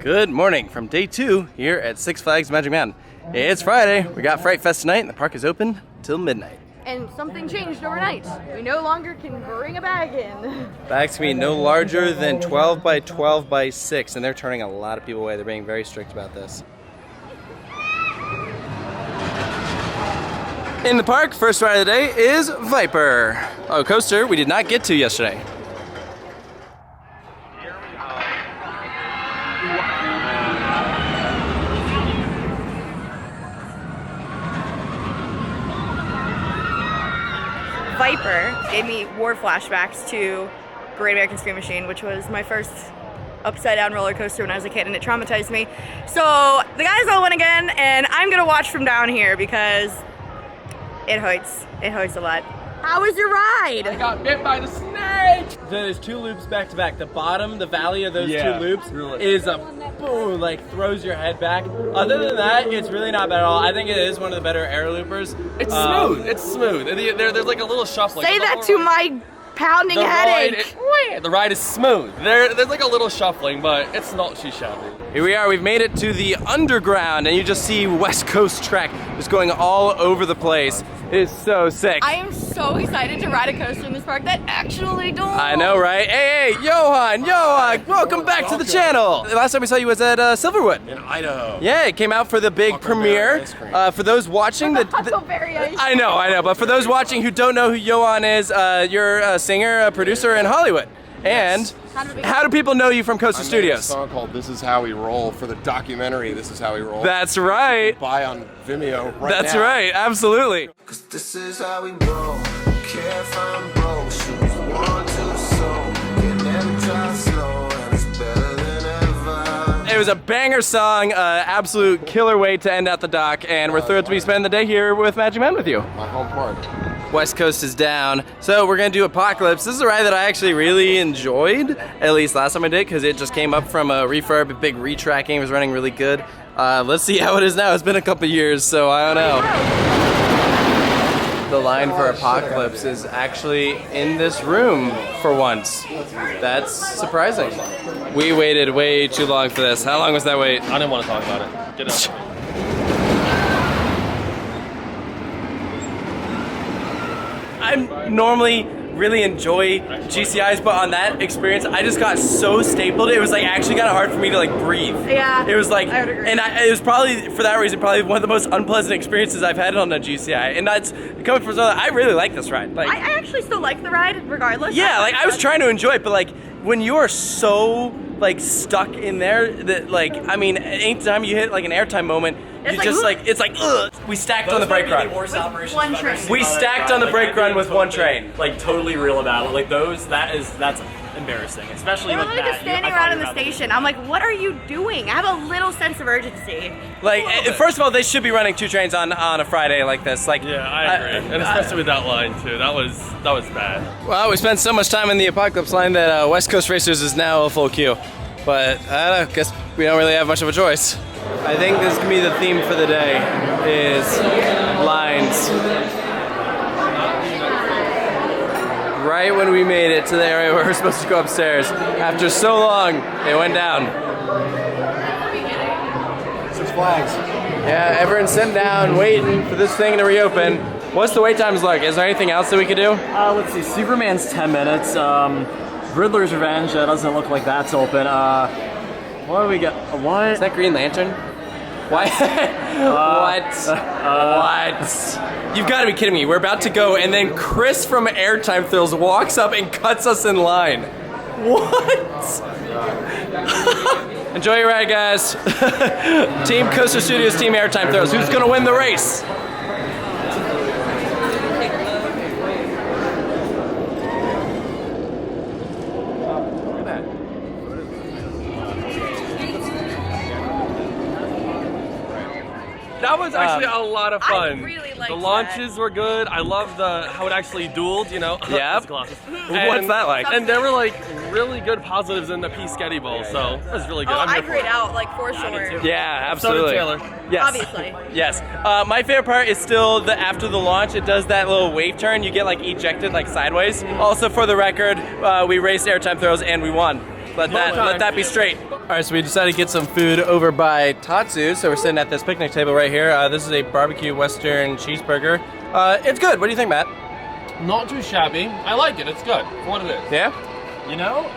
Good morning from day 2 here at Six Flags Magic Mountain. It's Friday, we got Fright Fest tonight and the park is open till midnight. And something changed overnight. We no longer can bring a bag in. Bags can be no larger than 12 by 12 by 6 and they're turning a lot of people away. They're being very strict about this. In the park, first ride of the day is Viper, a coaster we did not get to yesterday. Viper gave me war flashbacks to Great American Scream Machine, which was my first upside down roller coaster when I was a kid, and it traumatized me. So the guys all went again, and I'm gonna watch from down here because it hurts. It hurts a lot. How was your ride? I got bit by the snake! There's 2 loops back to back. The bottom, the valley of those 2 loops is a boom, like throws your head back. Other than that, it's really not bad at all. I think it is one of the better air loopers. It's smooth. It's smooth. There's like a little shuffling. Say that to my pounding headache. The ride is smooth. There's like a little shuffling, but it's not too shabby. Here we are, we've made it to the underground and you just see West Coast Trek just going all over the place. It is so sick. I am so excited to ride a coaster in this park that actually don't. I know, right? Hey, Johan, welcome back to the channel. The last time we saw you was at Silverwood. In Idaho. Yeah, it came out for the big premiere. For those watching, I know, but for those watching who don't know who Johan is, you're a singer, a producer in Hollywood. And how do people know you from Coaster Studios? A song called "This Is How We Roll" for the documentary "This Is How We Roll." That's right. Buy on Vimeo right That's now. right, absolutely. 'Cause this is how we roll. Care if I'm broke. Shoes 1, 2, so can never try slow, and it's better than ever. It was a banger song, absolute killer way to end out the doc, and we're thrilled to be spending the day here with Magic Mountain with you. My home park. West Coast is down, so we're gonna do Apocalypse. This is a ride that I actually really enjoyed, at least last time I did, because it just came up from a refurb, a big retracking, it was running really good. Let's see how it is now. It's been a couple years, so I don't know. The line for Apocalypse is actually in this room for once. That's surprising. We waited way too long for this. How long was that wait? I didn't want to talk about it. Get up. I normally really enjoy GCIs, but on that experience, I just got so stapled. It was like actually kind of hard for me to like breathe. Yeah. It was like, I would agree. and it was probably for that reason probably one of the most unpleasant experiences I've had on a GCI. And that's coming from someone, I really like this ride. Like, I actually still like the ride regardless. yeah, like I was trying to enjoy it, but like when you are so like stuck in there that like, I mean, anytime you hit like an airtime moment, It's you like, just like, it's like, ugh. We stacked on the brake run. One train. We stacked on the brake run with one train. Like totally real about it. Like that's embarrassing, especially We're with literally that. just standing around in the station. I'm like, what are you doing? I have a little sense of urgency. Like, first of all, they should be running 2 trains on a Friday like this. Like, Yeah, I agree. And especially with that line too. That was bad. well, we spent so much time in the Apocalypse line that West Coast Racers is now a full queue. But I don't know, guess we don't really have much of a choice. I think this can be the theme for the day, is lines. Right when we made it to the area where we're supposed to go upstairs, after so long, it went down. Six Flags. Yeah, everyone's sitting down, waiting for this thing to reopen. What's the wait times like? Is there anything else that we could do? Let's see. Superman's 10 minutes. Riddler's Revenge. Doesn't look like that's open. What do we got? What? Is that Green Lantern? What? What? You've got to be kidding me. We're about to go, and then Chris from Airtime Thrills walks up and cuts us in line. What? Enjoy your ride, guys. Team Coaster Studios, Team Airtime Thrills. Who's going to win the race? That was actually a lot of fun. I really liked the launches were good. I love how it actually dueled, you know. Yep. Glasses. What's that like? And there were like really good positives in the P-Sketty Bowl, so it was really good. Oh, I'm I here for grayed it. out, like, for sure. Yeah, So did absolutely. Taylor. Yes. Obviously. Yes. My favorite part is still after the launch, it does that little wave turn. You get like ejected like sideways. Also, for the record, we raced Airtime Throws and we won. Let that be straight. All right, so we decided to get some food over by Tatsu. So we're sitting at this picnic table right here. This is a barbecue Western cheeseburger. It's good. What do you think, Matt? Not too shabby. I like it. It's good for what it is. Yeah? You know,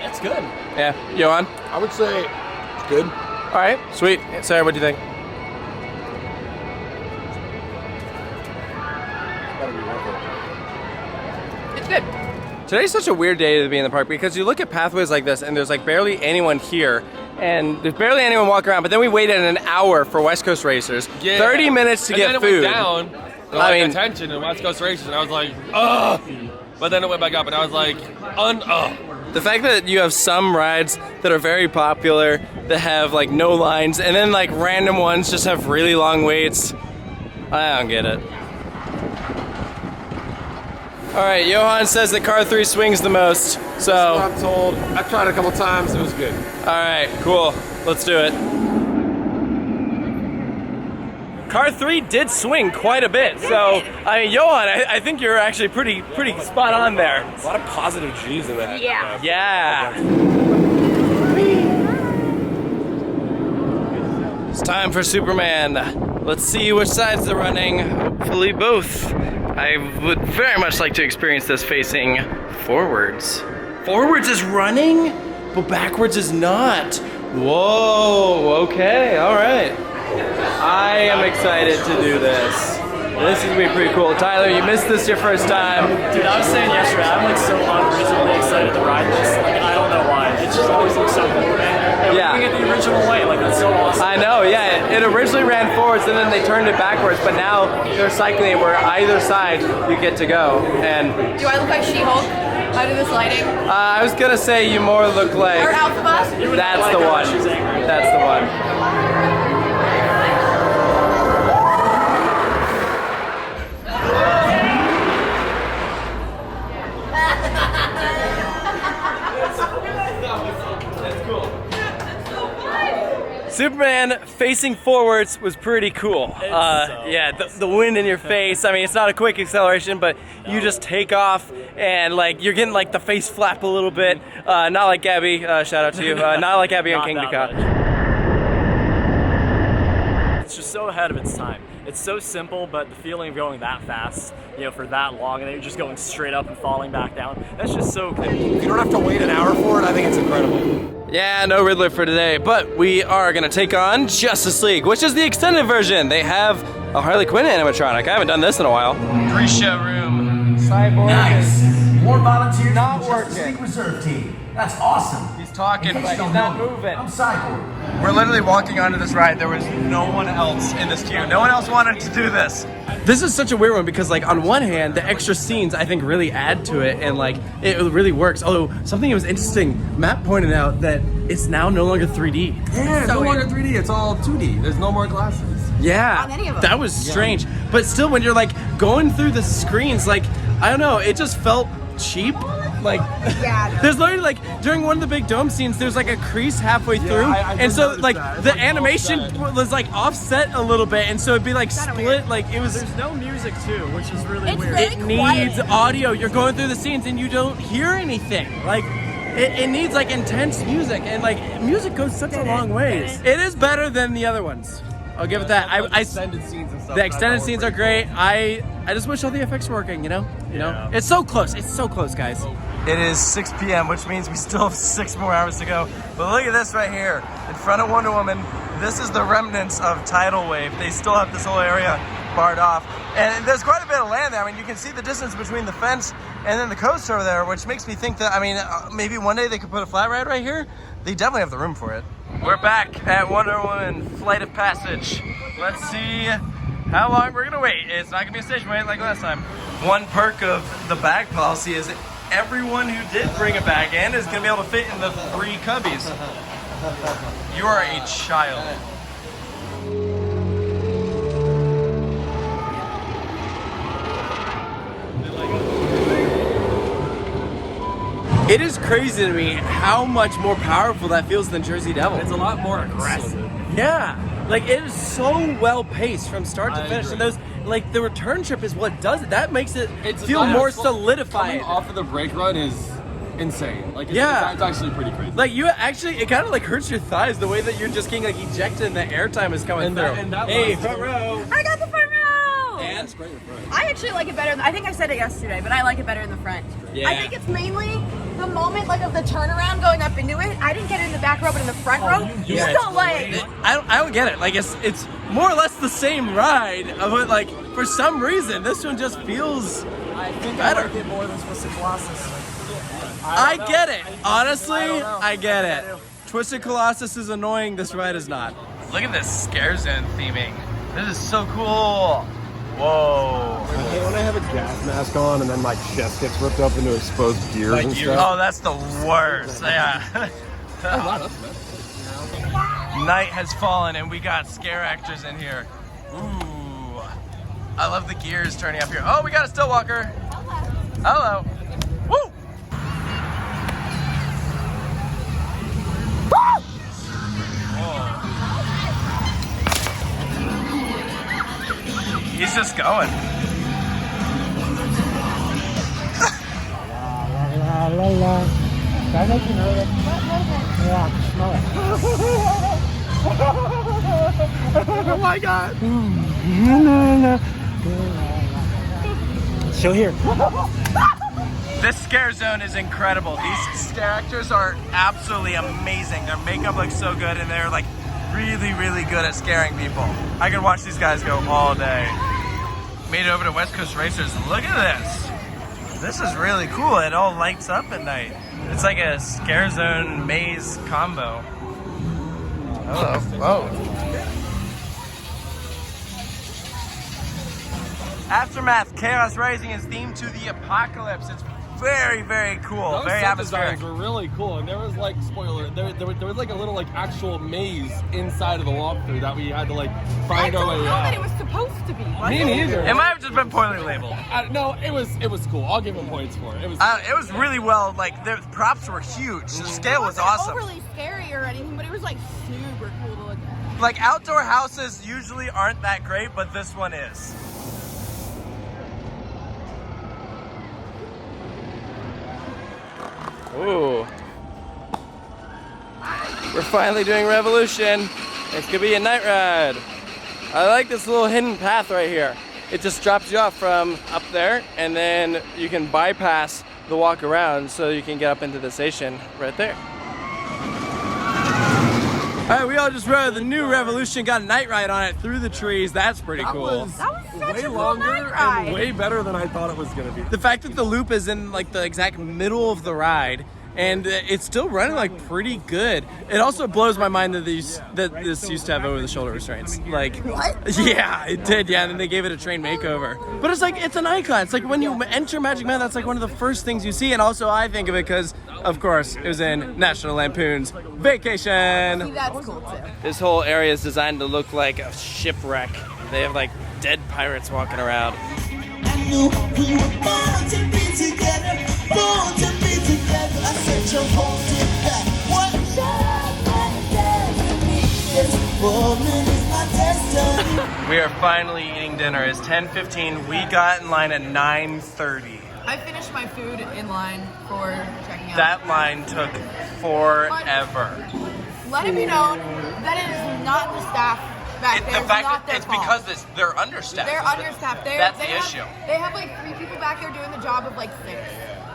it's good. Yeah. Johan? I would say it's good. All right, sweet. Sarah, what do you think? It's good. Today's such a weird day to be in the park because you look at pathways like this and there's like barely anyone here and there's barely anyone walking around, but then we waited an hour for West Coast Racers, 30 minutes to get food. Went down, I mean, attention in West Coast Racers, and I was like, ugh. But then it went back up and I was like, The fact that you have some rides that are very popular that have like no lines and then like random ones just have really long waits, I don't get it. All right, Johan says that car 3 swings the most, so. That's what I'm told. I tried it a couple times, it was good. All right, cool, let's do it. Car 3 did swing quite a bit, so, I mean, Johan, I think you're actually pretty spot on there. A lot of positive G's in that. Yeah. Yeah. It's time for Superman. Let's see which sides they're running. Hopefully both. I would very much like to experience this facing forwards. Forwards is running, but backwards is not. Whoa, okay, all right. I am excited to do this. This is gonna be pretty cool. Tyler, you missed this your first time. Dude, I was saying yesterday, I'm like so unreasonably excited to ride this. Like, I don't know why. It just always looks so cool, man. And Yeah. looking at the original way, like, that's so awesome. I know, yeah. It originally ran forwards and then they turned it backwards, but now they're cycling it where either side you get to go. And Do I look like She-Hulk under this lighting? I was gonna say you more look like. Or Alphabet? That's the one. That's the one. Superman facing forwards was pretty cool. Yeah, the wind in your face. I mean, it's not a quick acceleration, but you just take off and like you're getting like the face flap a little bit. Not like Gabby. Shout out to you. Not like Gabby on King Ducat. It's just so ahead of its time. It's so simple, but the feeling of going that fast, you know, for that long, and then you're just going straight up and falling back down, that's just so cool. If you don't have to wait an hour for it, I think it's incredible. Yeah, no Riddler for today, but we are gonna take on Justice League, which is the extended version. They have a Harley Quinn animatronic. I haven't done this in a while. Pre-show room. Cyborg. Nice. More volunteers Not for the Justice working. League Reserve Team. That's awesome. He's talking, In but case you he's don't not know me, moving. I'm Cyborg. We're literally walking onto this ride. There was no one else in this queue. No one else wanted to do this. This is such a weird one because like on one hand, the extra scenes I think really add to it and like it really works. Although something that was interesting, Matt pointed out that it's now no longer 3D. Yeah, it's no longer 3D, it's all 2D. There's no more glasses. Yeah, On any of them. that was strange. But still, when you're like going through the screens, like I don't know, it just felt cheap. Like, Yeah. there's literally like during one of the big dome scenes, there's like a crease halfway through, I and so noticed like that. It's the like animation offset. was like offset a little bit, and so it'd be like Kinda split. weird. Like it was. There's no music too, which is really It's weird. very It needs quiet. audio. You're going through the scenes and you don't hear anything. Like it needs like intense music, and like music goes such a long ways. It is better than the other ones. I'll give it that. I extended scenes and stuff. the extended scenes are great. I just wish all the effects were working, you know? It's so close. It's so close, guys. It is 6 p.m., which means we still have 6 more hours to go. But look at this right here. In front of Wonder Woman, this is the remnants of Tidal Wave. They still have this whole area barred off. And there's quite a bit of land there. I mean, you can see the distance between the fence and then the coaster over there, which makes me think that, I mean, maybe one day they could put a flat ride right here. They definitely have the room for it. We're back at Wonder Woman Flight of Passage. Let's see how long we're gonna wait. It's not gonna be a station wait like last time. One perk of the bag policy is that everyone who did bring a bag in is gonna be able to fit in the 3 cubbies. You are a child. It is crazy to me how much more powerful that feels than Jersey Devil. It's a lot more aggressive. Yeah, like it is so well paced from start to I finish, agree. and those like the return trip is what does it. That makes it It's feel not- more Coming solidified. off of the brake run is insane. Like, Yeah. it's actually pretty crazy. Like you actually, it kind of like hurts your thighs the way that you're just getting like ejected and the airtime is coming through. Hey, front row. I got the front row! And I actually like it better. I think I said it yesterday, but I like it better in the front. Yeah. I think it's mainly the moment like of the turnaround going up into it. I didn't get it in the back row, but in the front row, you don't like. I don't get it. Like it's more or less the same ride, but like for some reason this one just feels. I think better. I like it more than Twisted Colossus. I get it. Honestly, I get it. Twisted Colossus is annoying. This ride is not. Look at this scare zone theming. This is so cool. Whoa. I hate when I have a gas mask on and then my chest gets ripped up into exposed gears and stuff. Oh, that's the worst. Yeah. Night has fallen and we got scare actors in here. Ooh. I love the gears turning up here. Oh, we got a still walker. Hello. Woo! He's just going. Oh my god. Still here. This scare zone is incredible. These scare actors are absolutely amazing. Their makeup looks so good and they're like really, really good at scaring people. I could watch these guys go all day. Made it over to West Coast Racers. Look at this. This is really cool. It all lights up at night. It's like a scare zone maze combo. Hello. Oh. Aftermath Chaos Rising is themed to the apocalypse. It's very, very cool. Those very set atmospheric. designs were really cool, and there was like, spoiler, there was like a little like actual maze inside of the walkthrough that we had to like find our way I out. don't know that it was supposed to be. Me neither. It might have just been poorly labeled. No, it was cool. I'll give him points for it. It was really well, like, the props were huge. The scale was awesome. Overly scary or anything, but it was like super cool to look at. Like, outdoor houses usually aren't that great, but this one is. Ooh. We're finally doing Revolution. It's gonna be a night ride. I like this little hidden path right here. It just drops you off from up there, and then you can bypass the walk around so you can get up into the station right there. All right, we all just rode the new Revolution, got a night ride on it through the trees. That's pretty cool. That was such Way a cool longer night ride. and way better than I thought it was gonna be. The fact that the loop is in like the exact middle of the ride and it's still running like pretty good. It also blows my mind that this used to have over-the-shoulder restraints. Like, What? Yeah, it did. Yeah, and then they gave it a train makeover. But it's like, it's an icon. It's like when you enter Magic Man, that's like one of the first things you see. And also I think of it because, of course, it was in National Lampoon's Vacation. See, that's cool too. This whole area is designed to look like a shipwreck. They have like dead pirates walking around. We are finally eating dinner. It's 10:15. We got in line at 9:30. I finished my food in line for checking out. That line took forever. Let it be known that it is not the staff back there. The fact not that their it's fault. because they're understaffed. They're understaffed. That's they the have, issue. They have like 3 people back there doing the job of like 6.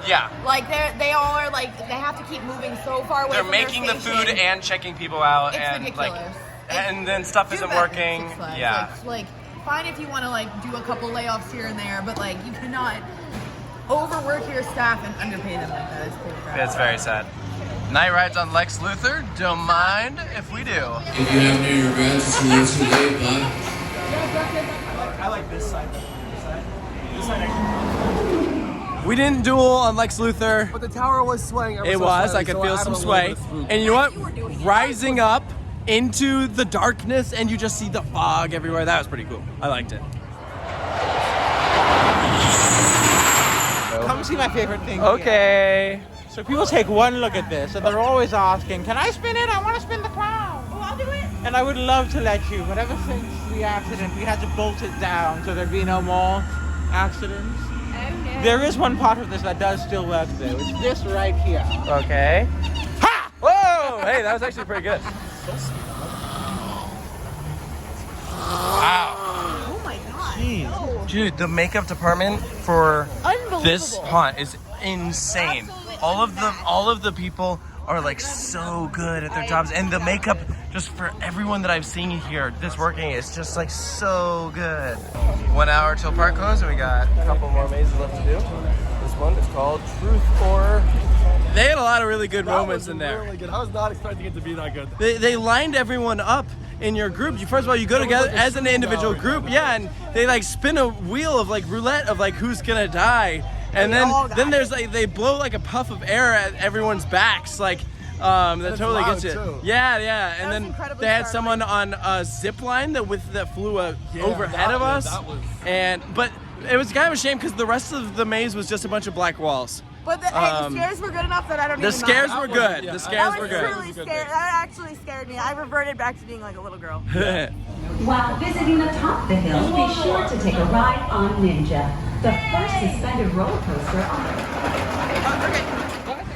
Yeah. Like they all are like they have to keep moving so far away. They're from making their the station. food and checking people out, It's and ridiculous. like, It's and then stuff too isn't bad for working. Six Flags. Yeah. Like fine if you want to like do a couple layoffs here and there, but like you cannot overwork your staff and underpay them like that. It's pretty crap. It's very sad. Night rides on Lex Luthor. Don't mind if we do. If you have any regrets, it's a little too late, bud. I like this side. This side. We didn't duel on Lex Luthor. But the tower was swaying. It was. I could feel some sway. And you know what? Rising up into the darkness, and you just see the fog everywhere. That was pretty cool. I liked it. Come see my favorite thing. Okay. Here. So people take one look at this, and they're always asking, "Can I spin it? I want to spin the crown." Oh, I'll do it. And I would love to let you, but ever since the accident, we had to bolt it down so there'd be no more accidents. Oh no. There is one part of this that does still work though. It's this right here. Okay. Ha! Whoa! Hey, that was actually pretty good. Wow. Oh my god. Jeez. Dude, the makeup department for this haunt is insane. All of the people are like so good at their jobs, and the makeup just for everyone that I've seen here that's working is just like so good. 1 hour till park close, and we got a couple more mazes left to do. This one is called Truth or... They had a lot of really good moments in there. Really good. I was not expecting it to be that good. They lined everyone up in your group. First of all, you go together as an individual group, yeah, and they like spin a wheel of like roulette of like who's gonna die, and then there's like they blow like a puff of air at everyone's backs, like that totally gets you. Too. Yeah, and then they had someone on a zip line that flew overhead of us, but it was kind of a shame because the rest of the maze was just a bunch of black walls. But the scares were good enough that I don't even The scares were good. The scares were good. I was really scared. That actually scared me. I reverted back to being like a little girl. While visiting the top of the hill, be sure to take a ride on Ninja, the first suspended roller coaster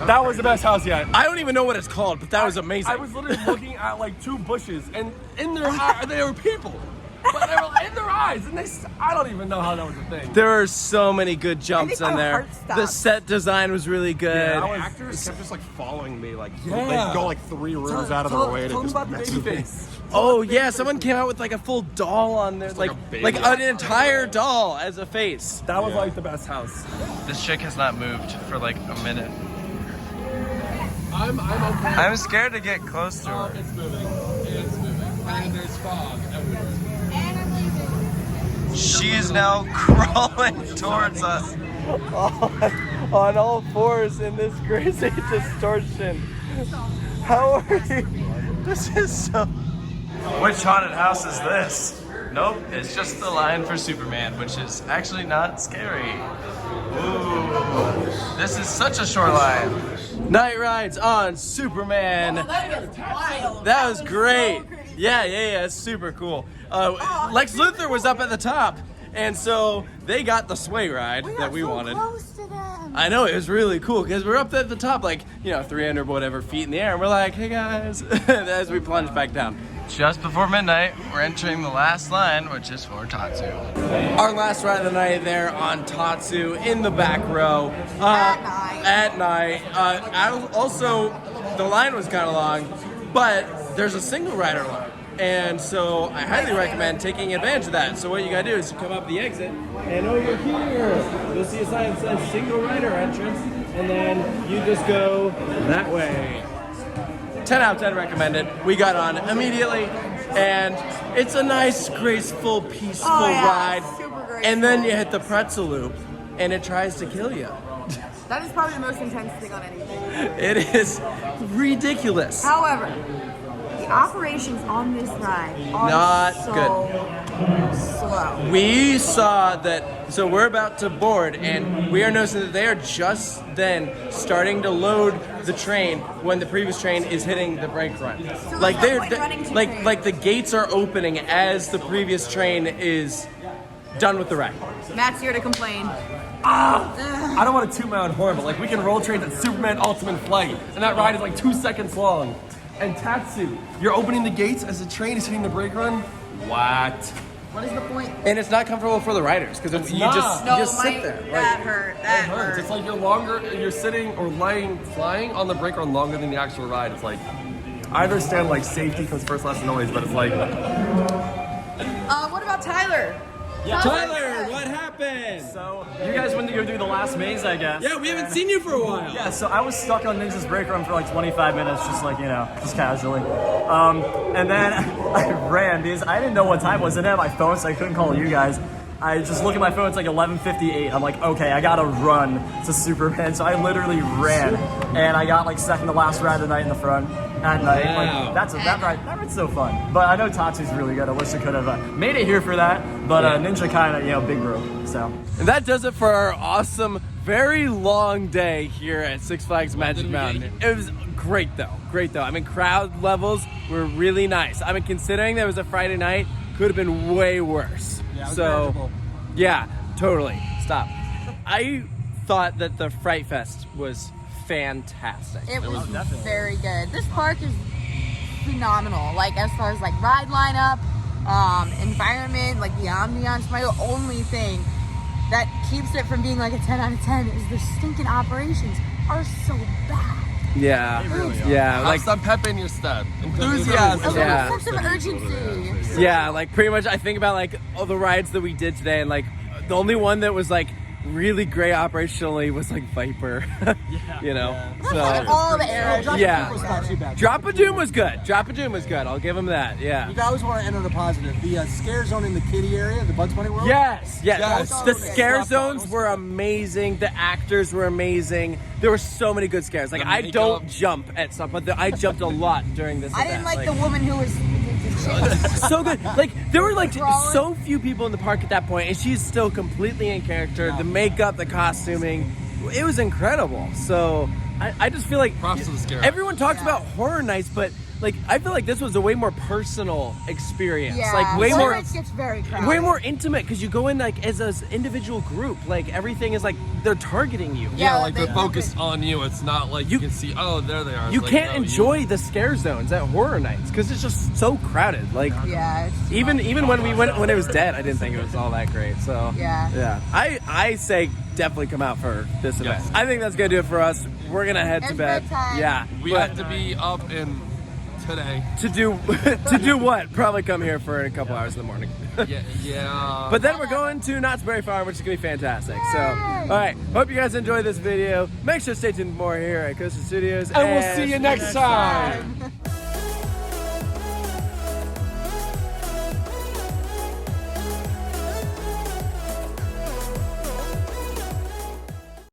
on That was the best house yet. I don't even know what it's called, but that was amazing. I was literally looking at like 2 bushes, and in their eyes, they were people. But they were in their eyes, and I don't even know how that was a thing. There were so many good jumps in there. The set design was really good. Yeah, the actors kept just like following me, like they'd go like 3 rooms out of their way to just mess with me. Oh yeah, someone came out with like a full doll on there, like an entire doll as a face. That was like the best house. This chick has not moved for like a minute. I'm okay. I'm scared to get close to her. It's moving. It's moving. And there's fog everywhere. She is now crawling towards us on all fours in this crazy distortion. How are you? This is so... Which haunted house is this? Nope, it's just the line for Superman, which is actually not scary. Ooh, this is such a short line. Night rides on Superman. That was great. Yeah, it's super cool. Lex Luthor was up at the top, and so they got the sway ride that we wanted. Close to them. I know, it was really cool because we're up at the top, like 300 whatever feet in the air, and we're like, hey guys, as we plunge back down. Just before midnight, we're entering the last line, which is for Tatsu. Our last ride of the night there on Tatsu in the back row. At night. Also, the line was kind of long, but there's a single rider line. And so I highly recommend taking advantage of that. So what you gotta do is you come up the exit, and over here, you'll see a sign that says single rider entrance, and then you just go that way. 10 out of 10 recommended. We got on immediately, and it's a nice, graceful, peaceful ride. Super graceful. And then you hit the pretzel loop, and it tries to kill you. That is probably the most intense thing on anything. It is ridiculous. However, the operations on this ride are not so good. Slow. We saw that, so we're about to board, and we are noticing that they are just then starting to load the train when the previous train is hitting the brake run. So like the gates are opening as the previous train is done with the ride. Matt's here to complain. I don't want to toot my own horn, but like we can roll trains at Superman Ultimate Flight, and that ride is like 2 seconds long. And Tatsu, you're opening the gates as the train is hitting the brake run? What? What is the point? And it's not comfortable for the riders because you just sit there. That hurt. That hurt. It's like you're sitting or flying on the brake run longer than the actual ride. It's like, I understand like safety comes first, last noise, but it's like. What about Tyler? Yeah. Tyler, what happened? So, you guys went to go do the last maze, I guess. Yeah, we haven't seen you for a while. Yeah, so I was stuck on Ninja's brake run for like 25 minutes, just like, just casually. And then I ran because I didn't know what time it was. I didn't have my phone, so I couldn't call you guys. I just look at my phone, it's like 11:58. I'm like, okay, I gotta run to Superman. So I literally ran, and I got like second to last ride of the night in the front at night. Wow. Like, that ride's so fun. But I know Tatsu's really good. I wish I could have made it here for that. But Ninja kind of, big bro. So. And that does it for our awesome, very long day here at Six Flags Magic Mountain. It was great though. I mean, crowd levels were really nice. I mean, considering that it was a Friday night, could have been way worse. Yeah, so, manageable. yeah, totally. Stop. I thought that the Fright Fest was fantastic. It was very good. This park is phenomenal. Like as far as like ride lineup, environment, like the ambiance. My only thing that keeps it from being like a 10 out of 10 is the stinking operations are so bad. Yeah, really yeah. Like Like some pep in your step, enthusiasm. Yeah. Sense of urgency. yeah, like pretty much. I think about like all the rides that we did today, and like the only one that was like really great operationally was like Viper. You know, All the arrows. yeah. was not too bad. Drop a Doom was good. Drop a Doom was good. I'll give him that. Yeah. You always want to end on a positive. The scare zone in the kiddie area, the Bugs Bunny World. Yes, yes. Yes. The scare zones were amazing. The actors were amazing. There were so many good scares. Like The I makeup. don't jump at stuff, but I jumped a lot during this. I event. didn't like the woman who was So good. Like there were like so few people in the park at that point, and she's still completely in character. The makeup, the costuming, it was incredible. So I just feel like Props to the scare. everyone talks about horror nights, but like I feel like this was a way more personal experience. Yeah. Like way Horror more. Nights gets very crowded. Way more intimate because you go in like as an individual group. Like everything is like they're targeting you. Yeah, Yeah, like they they're focused on you. It's not like you can see, oh, there they are. It's You like, can't no, enjoy the scare zones at horror nights because it's just so crowded. Like Yeah. It's even when we went when it was dead, I didn't think it was all that great. So Yeah. I say definitely come out for this event. Yes. I think that's gonna do it for us. We're gonna head to It's bed. bedtime. Yeah, We but have to be up in today. to do to do what? Probably come here for a couple hours in the morning. Yeah. But then we're going to Knott's Berry Farm, which is gonna be fantastic. So, all right. Hope you guys enjoyed this video. Make sure to stay tuned for more here at Coaster Studios, and we'll see you next time.